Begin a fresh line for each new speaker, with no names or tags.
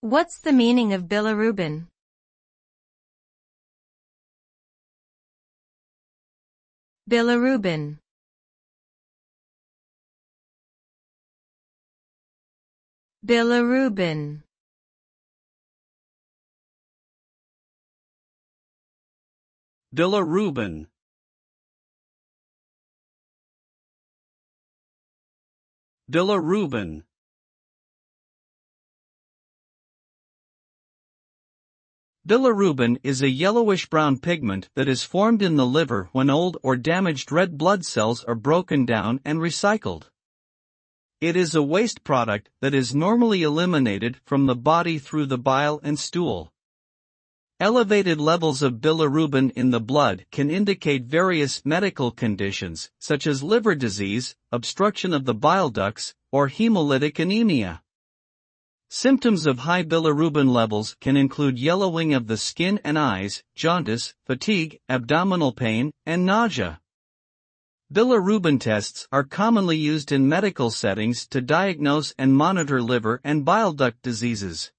What's the meaning of bilirubin? Bilirubin. Bilirubin.
Bilirubin. Bilirubin. Bilirubin is a yellowish-brown pigment that is formed in the liver when old or damaged red blood cells are broken down and recycled. It is a waste product that is normally eliminated from the body through the bile and stool. Elevated levels of bilirubin in the blood can indicate various medical conditions, such as liver disease, obstruction of the bile ducts, or hemolytic anemia. Symptoms of high bilirubin levels can include yellowing of the skin and eyes, jaundice, fatigue, abdominal pain, and nausea. Bilirubin tests are commonly used in medical settings to diagnose and monitor liver and bile duct diseases.